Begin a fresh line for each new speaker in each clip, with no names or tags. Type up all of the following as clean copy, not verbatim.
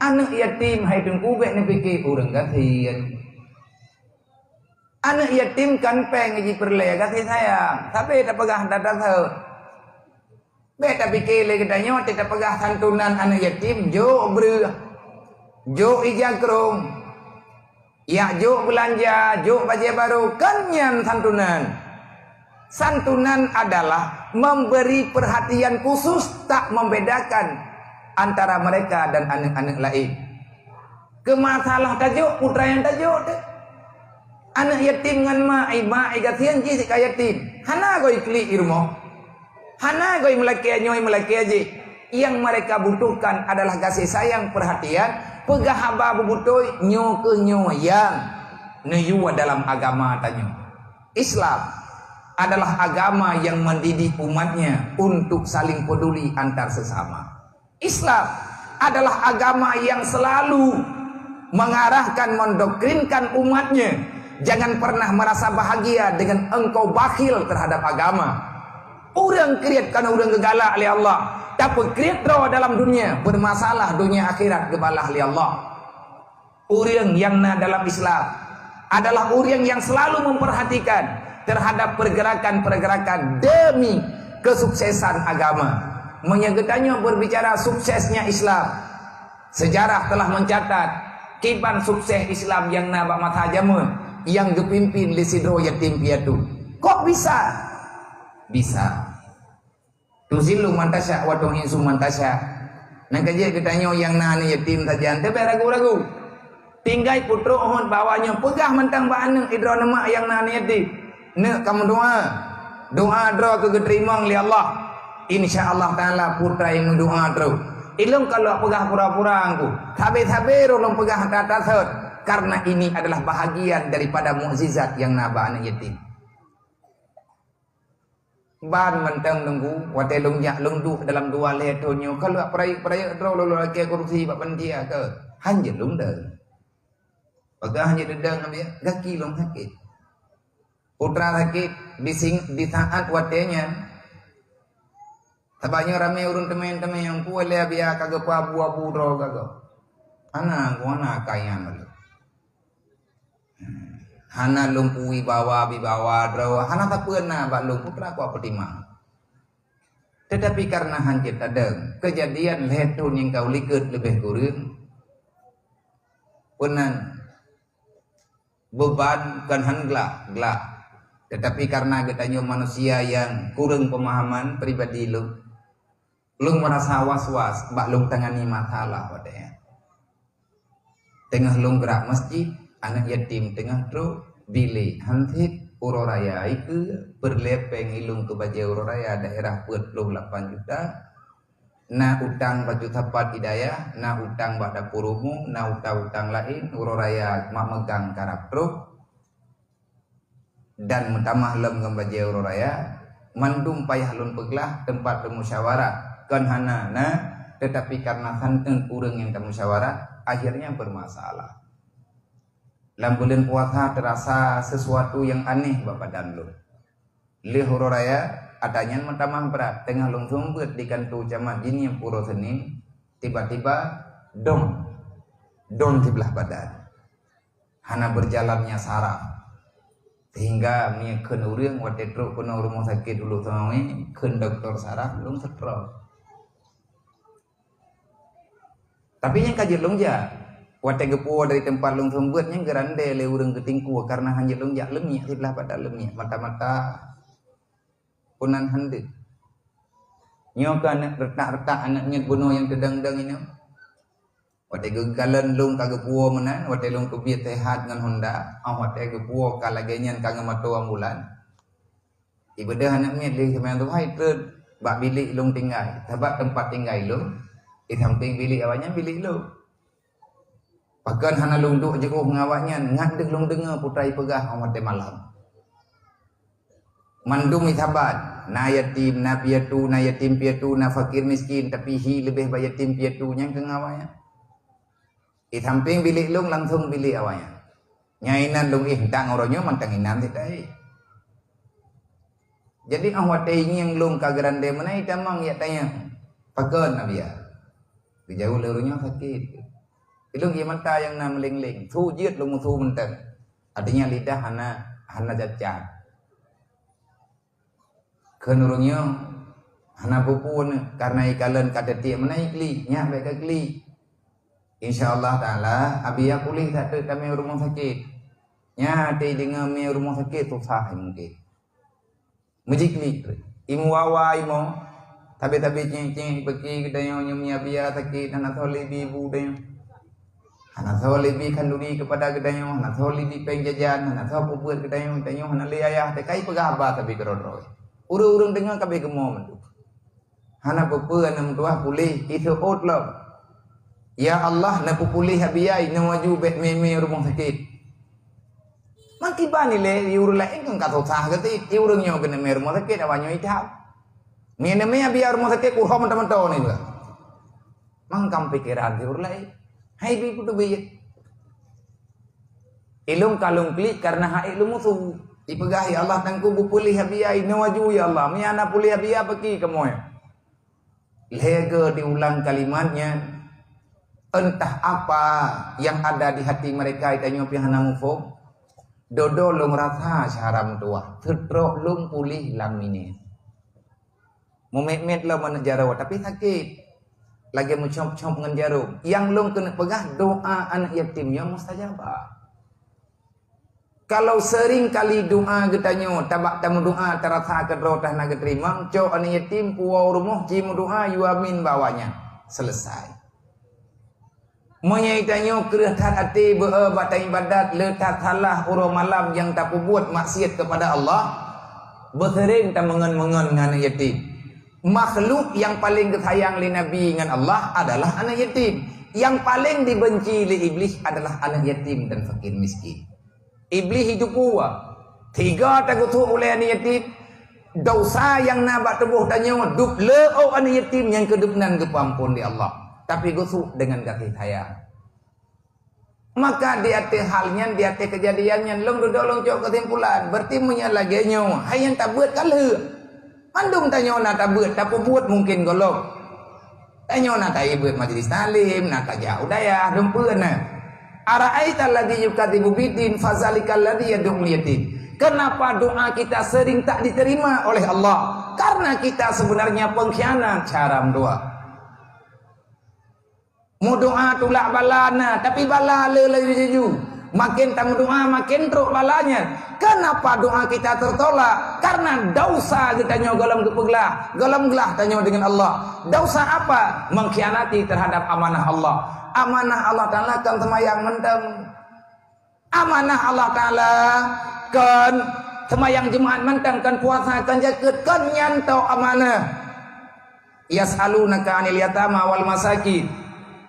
Anak yatim hai tung kubek ni fikir urang gathian. Anak yatim kan peng ji perle gathi sayang. Tapi tak pegah dadah theu. Be tak fikir le kedanyo tak pegah santunan anak yatim jo ber. Jo ijakrong. Ya jo belanja, jo baju baru kanyan santunan. Santunan adalah memberi perhatian khusus tak membedakan antara mereka dan anak-anak lain. Kemasalah tajuk putra yang tajuk deh. Anak yatim ngan ma gatian ji si yatim. Hana goi kli irmo. Hana goi melaki nyoy melaki aji. Yang mereka butuhkan adalah kasih sayang, perhatian, pegah haba bubutoy nyo ke nyo yang neyuwa dalam agama tanyo. Islam adalah agama yang mendidik umatnya untuk saling peduli antar sesama. Islam adalah agama yang selalu mengarahkan, mendoktrinkan umatnya. Jangan pernah merasa bahagia dengan engkau bakhil terhadap agama. Orang kriat karena orang gegalak oleh Allah. Tapi kriat roh dalam dunia, bermasalah dunia akhirat gebalah oleh Allah. Orang yang dalam Islam adalah orang yang selalu memperhatikan terhadap pergerakan-pergerakan demi kesuksesan agama. Menyegetannya berbicara suksesnya Islam. Sejarah telah mencatat kiban sukses Islam yang nabak mathajamun yang dipimpin lisidro yatim piatu. Kok bisa? Bisa. Tuzilu mantasya wa tu'insu mantasya. Nang kaje ketanyo yang nani yatim tajan tebe ragu-ragu. Tinggai putro ohon bawanya pegah mentang ba aneng idro nama yang nani yatim. Ne kamu doa. Doa dro kegeterimang li Allah. InsyaAllah ta'ala putra yang doa terus. Ilung kalau pegah pura-pura aku. Tabe-tabe rolong pegah tatat. Karena ini adalah bahagian daripada mukjizat yang naba anak yatim. Ban mentang nunggu. Wate lungjak lungduh dalam dua letonyo. Kalau peraik-peraik rolong laki korupsi bak pentia ke. Hanya lungdeng. Pegah hanya dedang ambil. Gaki long sakit. Putra sakit. Di saat watenya. Tabanya ramai urun temen-temen yang kuat le biar kagak abu-abu ro kagak. Ana gua kaya malu. Hana lumpui bawa ro. Hana tak pernah bak lung putra ku petimang. Tetapi karena hanjit ada kejadian letun yang kau liket lebih kurang. Punan beban kan han gelak. Tetapi karena getanyo manusia yang kurang pemahaman pribadi lu. Lung merasa was-was, bak lung tangani masalah wadanya. Tengah lung gerak masjid, anak yatim tengah tru bilik hantik uroraya itu berlepeng ilung ke baju uroraya daerah 48 juta. Na utang baju tapat hidayah, na utang bak dapur umum, na utang lain uroraya mak megang karap truk. Dan mentamah lem ngembaje uroraya mandum payah lun peglah tempat bermusyawarah. Kan hana tetapi karena santen urang yang musyawarah akhirnya bermasalah. Dalam bulan puasa terasa sesuatu yang aneh bapak dan lu. Lihuro raya adanya mentamah berat tengah lung sumbet di kantu camat ini yang puro Senin tiba-tiba dong di belah badan. Hana berjalannya saraf. Sehingga punya kenurang waktu truk kena rumah sakit dulu sama ini ken dokter saraf belum setrol. Tapi yang kaji longja, waktu gepo dari tempat long sembutnya gerande le urang ketingku karena hanya longja lemnya sebelah pada lemnya mata-mata punan hande. Nyokan retak-retak anaknya bunuh yang tedang-dang ini. Waktu gegalan long kagepo menan, waktu long kebiat sehat dengan Honda, waktu gepo kalagenya kagak matu ambulan. Ibadah anaknya le sama tu hai ter bak bilik long tinggal, sebab tempat tinggal long. Di samping bilik awaknya bilik lu. Pakan hana lung duk jauh ngawaknya ngadeg lung dengar putrai pegah awat malam. Mandum itabat na yatim na piatu na yatim piatu na fakir miskin tapi hi lebih bayar yatim piatu yang ngawaknya. Di samping bilik lung langsung bilik awaknya. Nyainan lung tang oronyo mantang inam tidak. Jadi awat ini yang lung kagerande mana itamang ya tanya. Pakan nabiya. Jauh lerunya sakit. Ilung ia manta yang na meling-ling. Thu jiet lu thu menteng. Artinya lidah hana jajan. Kenurungnya hana pupun karena ikalan kata tiap menaik li, nyak baik kali. InsyaAllah ta'ala abia pulih tak tu kami rumah sakit. Nya ti dengan mi rumah sakit tu sah mungkin. Mujikli. Imu wawa imu. Tabi-tabi cing-cing pergi kedai nyumnya abia sakit hana tole ibu dia. Hana tole bi kanduri kepada kedai hana tole di pengjajan hana tole buat kedai hana li ayah tekai pegah apa tapi kerodroi. Urung-urung dengan kabeh gemo mendu. Hana pepe enam tuah pulih itu outlook. Ya Allah na pupulih habiyai na waju bet meme rumah sakit. Maki bani le yur la engkang ka tosah gati yurung nyo kena me rumah sakit awanyo itap. Mene me habiyai rumah sakit ku hom teman-teman ni ba. Mangkam pikiran yur la hai bi putu bi. Ilung kalung klik karena ha ilmu musuh. Ipegahi Allah tangku pupulih habiyai na waju ya Allah. Mi ana pulih habiyai beki kemoy. Lege diulang kalimatnya. Entah apa yang ada di hati mereka itanya pihana mufo dodo long rasa syaram tua tertrok long pulih lamine mumet-met lo menjaro tapi sakit lagi mencop-cop dengan jarum yang long kena pegah doa anak yatimnya mustajabah. Kalau sering kali doa getanya tabak tamu doa terasa kedrotah nak terima cok anak yatim puau rumah jimu doa yuamin bawanya selesai. Menyaitanya kerahkan hati berbatai ibadat letak salah urang malam yang tak buat maksiat kepada Allah bersering tak mengen-mengen dengan anak yatim. Makhluk yang paling kesayang li Nabi dengan Allah adalah anak yatim. Yang paling dibenci li iblis adalah anak yatim dan fakir miskin. Iblis hidup kuat. Tiga tagutu oleh anak yatim. Dosa yang nabat tebuh tanya dup le anak yatim yang kedupnan kepampun di Allah. Tapi gusuk dengan kasih sayang. Maka di hati halnya, di hati kejadiannya, long duduk cok kesimpulan. Berarti lagi nyo, hai yang tak buat kalah. Mandung tanya nak tak buat, tak buat mungkin golok. Tanya nak tak buat majlis talim, nak tak jauh daya, dumpuan na. Ara'aita alladhi yukadibu bidin, fazalikal ladhi yad'ul yatim. Kenapa doa kita sering tak diterima oleh Allah? Karena kita sebenarnya pengkhianat cara doa. Mu doa tulak balana tapi bala lagi jaju. Makin tamu doa makin teruk balanya. Kenapa doa kita tertolak? Karena dosa kita tanya galam kepeglah. Galam gelah tanya dengan Allah. Dosa apa? Mengkhianati terhadap amanah Allah. Amanah Allah Ta'ala kan semayang menteng. Amanah Allah Ta'ala kan semayang jemaat menteng kan puasa kan jaket kan nyantau amanah. Yas'alunaka 'anil yatama wal masakin.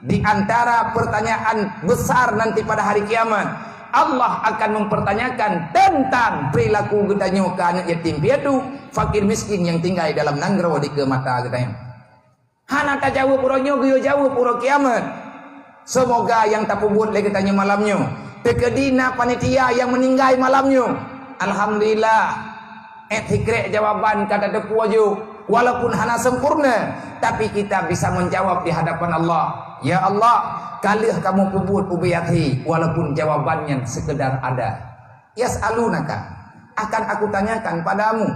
Di antara pertanyaan besar nanti pada hari kiamat, Allah akan mempertanyakan tentang perilaku getanya ke anak yatim piatu, fakir miskin yang tinggal dalam nanggro di ke mata getanya. Hana tak jawab puronyo geyo jawab puro kiamat. Semoga yang tak buat lagi getanya malamnya. Tekedina panitia yang meninggal malamnya. Alhamdulillah. Hikrek jawaban kata depu aja. Walaupun hana sempurna, tapi kita bisa menjawab di hadapan Allah. Ya Allah, kalih kamu pebut ubiyati, walaupun jawabannya sekedar ada. Yas'alunaka, akan aku tanyakan padamu.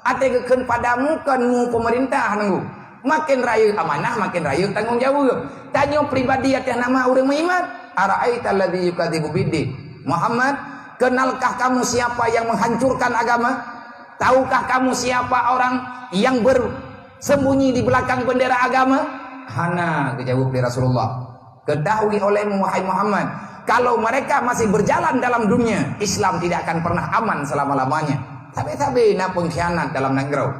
Ategekeun padamu kan mu pemerintah nunggu. Makin raya amanah, makin raya tanggung jawab. Tanya pribadi atas nama orang beriman. Ara'aita alladhi yukadzibu biddi. Muhammad, kenalkah kamu siapa yang menghancurkan agama? Tahukah kamu siapa orang yang bersembunyi di belakang bendera agama? Hana dijawab di Rasulullah. Ketahui olehmu wahai Muhammad, kalau mereka masih berjalan dalam dunia, Islam tidak akan pernah aman selama-lamanya. Tabe-tabe na pengkhianat dalam nanggro.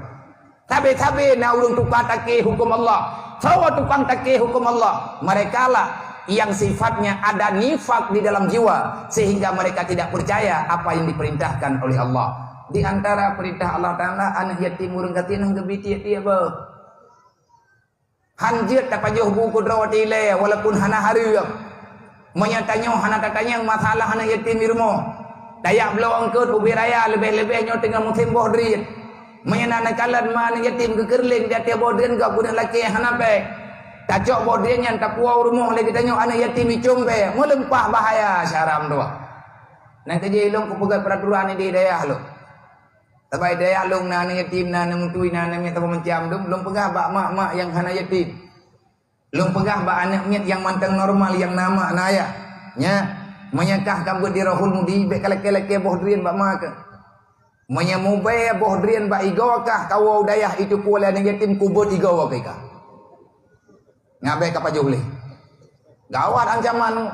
Tabe-tabe na ulun tukang take hukum Allah. Sawa tukang take hukum Allah. Mereka lah yang sifatnya ada nifak di dalam jiwa sehingga mereka tidak percaya apa yang diperintahkan oleh Allah. Di antara perintah Allah Ta'ala anak yatim urang katinang gebiti dia ba. Hanjit tapajuh buku drawati le walaupun hana hariam. Menyatanya hana tatanya masalah anak yatim di rumah. Dayak belawang ke ubi raya lebih-lebihnya tengah musim bohdrin. Menyana nakalan mana yatim ke kerling dia tiap bohdrin gak punya laki hana baik. Tacok bodrian yang tak puau rumah lagi tanya anak yatim icung pe, melempah bahaya syaram doa. Nanti je ilong ku pegat peraturan di daerah lo. Tabai daerah long na anak yatim na mutui na minta menciam dum, belum pegah bak mak-mak yang anak yatim. Belum pegah bak anak miat yang mantang normal yang nama anaya. Nya, menyakah kambut di rohul mudi be kalak-kalak bodrian bak mak. Menyamube bodrian bak igawakah kawau daerah itu kuala anak yatim kubut igawak ka. Ngabe ka pajuhli gawat ancaman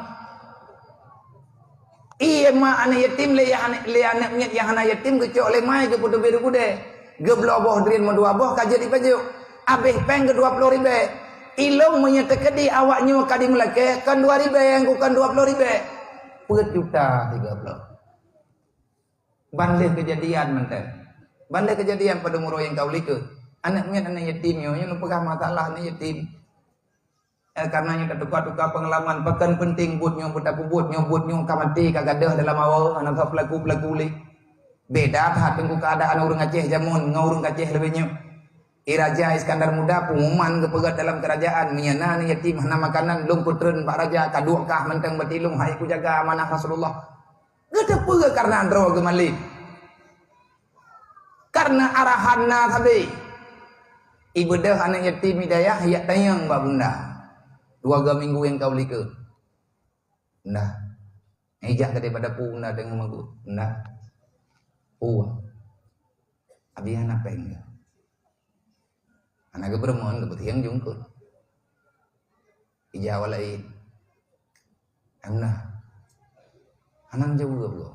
iya ma anak yatim le anak miat yang anak yatim kecok le mai ke putu biru kude geblo boh drin modua boh kaje di paju abeh peng ke 20 ribu ilong menyetekedi awaknya kadi melake kan 2 ribu yang bukan 20 ribu per juta 30 bandel kejadian menten bandel kejadian pada muro yang kau liku anak miat anak yatim yo yang pegah masalah anak yatim karenanya tak tukar-tukar pengalaman bahkan penting buatnya nyobutnya kamati kagadah dalam awal anak pelaku-pelaku li beda hat tengku keadaan orang Aceh jamun ngurung Aceh lebihnya Iraja Iskandar Muda pengumuman kepegat dalam kerajaan menyana yatim hana makanan lung putren Pak Raja kaduakah menteng betilung hai ku jaga amanah Rasulullah gede pega karena andro gemali karena arahanna tadi ibadah anak yatim hidayah hayat tayang mbak bunda 2 minggu yang kau lika. Nah, ejak daripada puna dengan magu. Nah, abi anak peng. Anak bermon ke tiang jungkut. Ija walai. Nah, anak jauh gak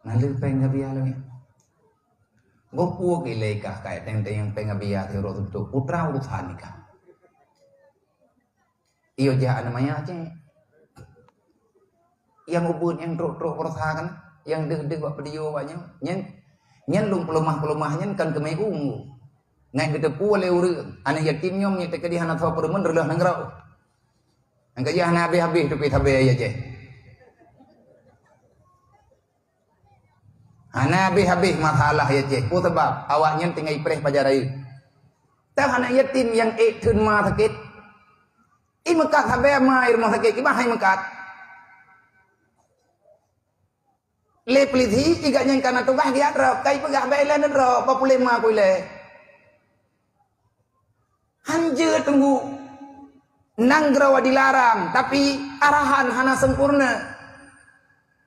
Nalir peng abi alami. Gopu kilekah kayak teng-teng yang peng abi ya teoro tu putra urusan nikah. Iyo jahat namanya Aceh. Yang ubun yang truk-truk persakan, yang deg-deg buat pedio banyak. Nyen lung pelumah-pelumahnya kan kemai ungu. Ngai kita pule urang, anak yatimnya menyete ke di hana thaw peremen relah nangrau. Angka jah na habis-habis tu kita be ya je. Ana habis-habis masalah ya je. Ku sebab awaknya tinggal ipreh pajarai. Tah anak yatim yang thun ma sakit mekat habis mai rumah sakit kibah hai mekat le peliti tiga yang kana tugah dia drop kai pegah bailan drop papule ma pule hanje tunggu nanggrawa dilarang tapi arahan hana sempurna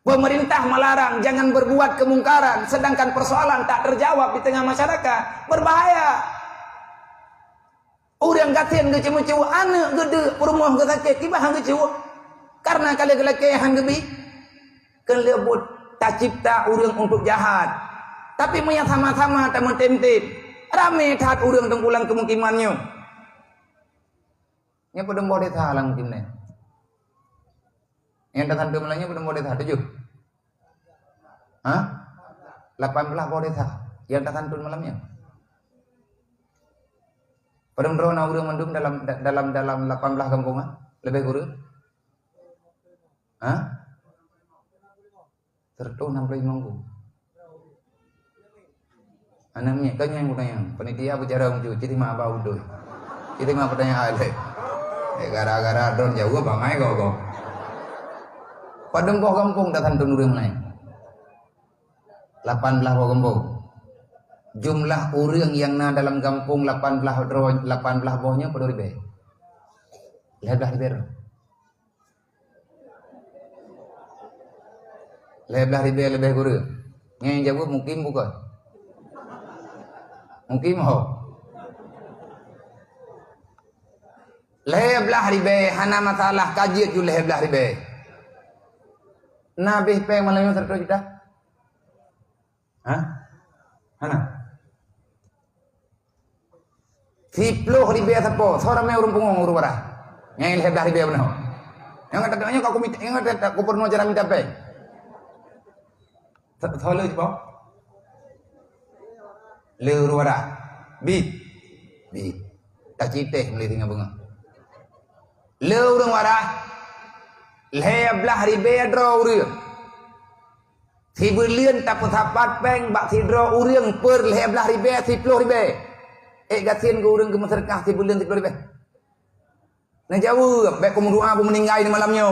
pemerintah melarang jangan berbuat kemungkaran sedangkan persoalan tak terjawab di tengah masyarakat berbahaya. Orang gatin ke cemu-cemu anak gede perumah ke sakit tiba hang kecewa karena kali gelake hang gebi kelebut tak cipta orang untuk jahat tapi menyat sama-sama tak mentemtip rame taat orang tengkulang kemukimannya nya pada boleh tahalang mungkin yang datang ke melanya pada boleh tahat 7 18 boleh tahat yang datang ke malamnya pada merona urang mendum dalam 18 kampung lebih kurang? Tertu 65 minggu. Anaknya kan yang tanya, panitia bicara untuk jadi mah bau doi. Jadi mah pertanyaan ada. Gara-gara don jauh bangai kok. Pada kampung datang tu urang lain. 18 kampung. Jumlah orang yang na dalam kampung 18 bohnya pada ribu. 11 ribu. 11 ribu lebih kurang. Yang jawab mungkin bukan. Mungkin mau. 11 ribu hana masalah kaji tu 11 ribu. Nabi peng malam terus kita. Hana 10 ribu sapo, seorang mai urung pungong urung barah. Yang 11 ribu benar. Yang kata kau komite, yang kata kau pernah cara minta pe. Thole apa? Le urung barah. Bi. Tak cite beli tinggal bunga. Le urung barah. 11 ribu draw urang. Si berlian tak sapat peng bak si draw urang per 11 ribu 10 ribu. Gatin ke urang ke masyarakat si bulan 10 ribu. Nak jawab, baik aku doa aku meninggal di malamnya.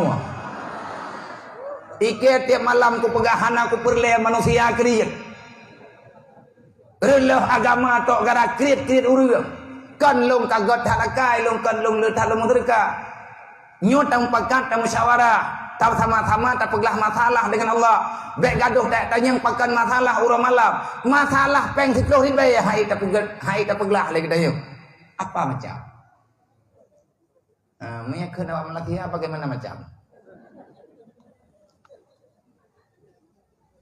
Ike tiap malam ku pegahan aku perle manusia kriit. Relah agama tok gara kriit urang. Kan long kagot halakai long kan long le talung mereka. Nyotang pakat dan musyawarah. Tak sama-sama tak peglah masalah dengan Allah. Baik gaduh tak tanya pakan masalah urang malam. Masalah peng 10 ribu hai tak peglah lagi tanya. Apa macam? Menyakkan awak melaki bagaimana macam?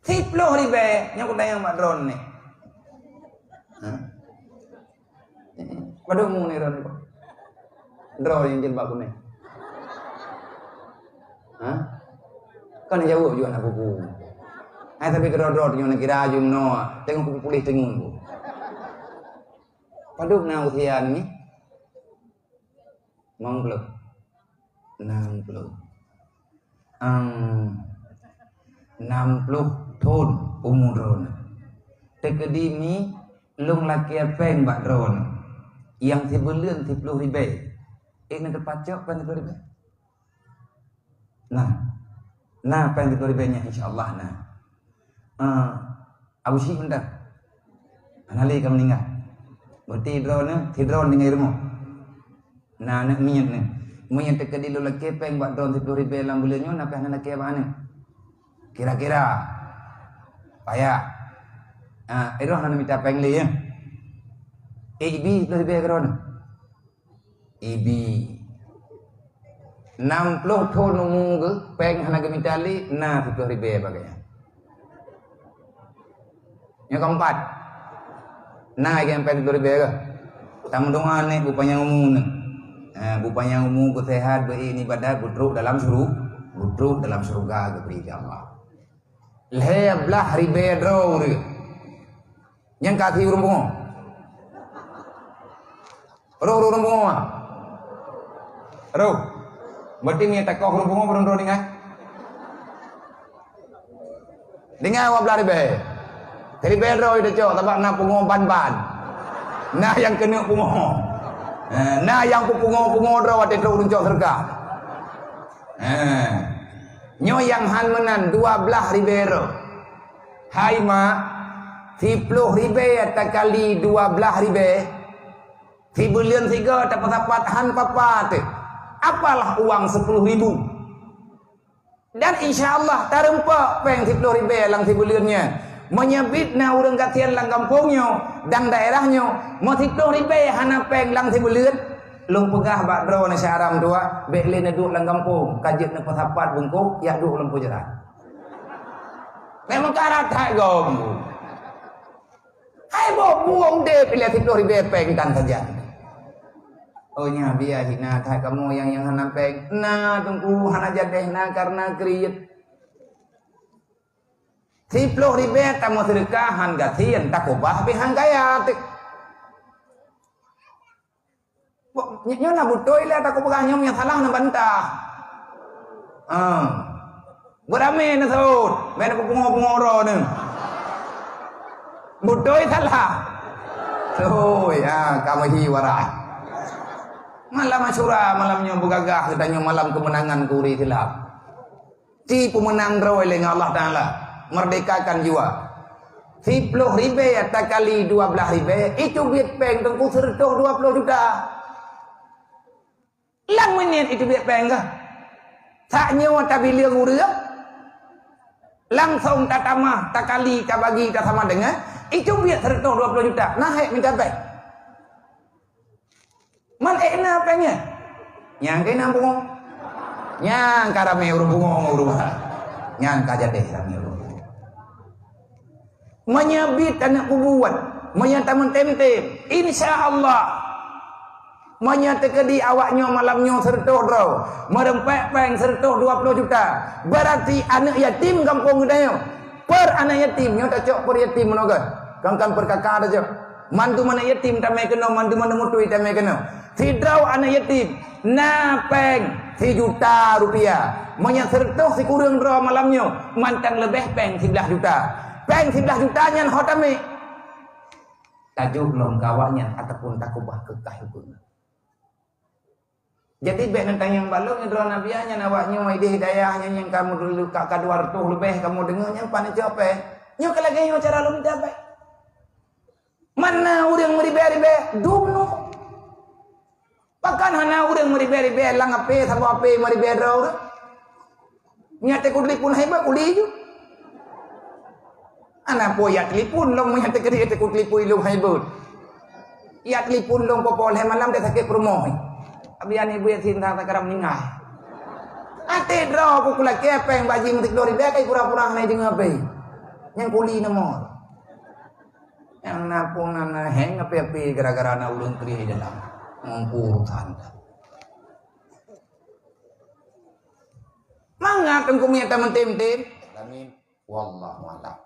10 ribu yang aku tanya mak drone ni. Pada umum ni drone ni. Drone yang jilbab aku ni. Kan jawab juga nak buku. Tapi drone yang nak kira jum no, tengok buku pulih tengok. Paduk na usian ni. 60 tahun umur drone. Tekadimi lung laki peng bak drone. Yang sebulan 10 ribu. Nak terpacok pen 10 ribu. Nah pen 10 ribu nya insyaallah nah. Abu Syih benda. Anali kamu meninggal. Berarti drone dengan ilmu. Nah nak minyak ni. Minyak tekadi lu laki peng buat drone 10 ribu dalam bulannya nak pernah laki apa ni? Kira-kira payah. Iroh nak minta peng li ya. EB 10 ribu drone. EB 60 tahun umur peng hana minta li nah 10 ribu bagainya. Yang keempat. Nah yang peng 10 ribu ke? Tamu doa ni bupanya umum ni. Bupanya umum bersehat beribadah budruk dalam surga kepada Allah. Leblah ribedro ni. Yang kasih urung. Urung. Roh. Berarti ni tak kau urung berondong dengan. Dengan awak belah ribe. Ribedro itu cok tabak nak pungo ban-ban. Nah yang kena pungo. Nah yang pungo draw ada draw cok surga. Nyo yang han menan 12 ribu. Hai mak 10 ribu tak kali 12 ribu. 3 bulan 3 tak papat han papat. Apalah uang 10 ribu. Dan insyaallah tarempak peng 10 ribu lang 3 bulannya. Menyebit na urang katian lang kampungnya dan daerahnya mau 10 ribu hana peng lang 3 bulan. Long pegah bak draw na syaram dua bekle na duk lang kampung kajit na pasapat bengkok ya duk lampu jerat. Memang karat hai gom. Hai bo buang de pilih 10 ribu peng kan saja. Oh nya biar hina thai kamu yang hana peng. Nah tunggu hana jadeh na karena kriit. 10 ribu tamu sedekahan gatian takobah bihan gaya. Nyo na butoy lah tak ko nyom yang salah na bantah. Berame na saud, men ko pungo-pungoro ni. Butoy salah. Toy, kamu hiwara. Malam Asyura, malamnya begagah katanya malam kemenangan kuri hilap. Ti pemenang roy dengan Allah Taala, merdekakan jiwa. 10 ribu tak kali 12 ribu, itu biat peng tengku sertuh 20 juta. Lang menit itu biar peng ke? Tak nyawa tak bila ngurang. Langsung tak tamah, tak kali, tak bagi, tak sama dengan. Itu biar sertuh 20 juta. Nah, minta peng. Man ekna pengnya. Yang kena bungo. Yang karame urung bungo urung. Yang kajade rame urung. Menyabit anak kubuat, menyataman temtem. Insya-Allah. Menyatakan di awaknya malamnya sertuh draw. Merempek peng sertuh 20 juta. Berarti anak yatim kampung gedanya. Per anak yatim, nyo tak cok per yatim menoga. Kangkan per kakak aja. Mantu mana yatim tak mai kena, mantu mana mutui tak mai kena. Si draw anak yatim. Na peng 3 juta rupiah. Menyat sertuh si kurang draw malamnya. Mantang lebih peng 11 juta. Peng 11 juta nyan hotame. Tajuk lom kawaknya ataupun takubah kekah hukum. Jadi bet nentang yang balong yang drona bianya nawaknya ide hidayahnya yang kamu dulu kakak dua tuh lebih kamu dengarnya panen cope. Nyo kalagi nyo cara lu dapat. Mana urang mau diberi-beri dumno. Pakan hana urang mau diberi-beri lang ape sama ape mau diberi urang. Nyate kudli pun hebat kuli ju. Anak po ya telipun long nyate kiri te kudli pun lu hebat. Ya telipun long popol he malam dia sakit rumah. Abian ibu ya cinta tak karam ningah. Ate draw ko kula kepeng baji mutik dori be kay pura-pura na jeung ape. Yang kuli na mo. Yang napong na heng ape-ape gara-gara na ulun tri dalam. Mengkurutan. Mangga kan kumiyata mentim-tim. Amin. Wallahu a'lam.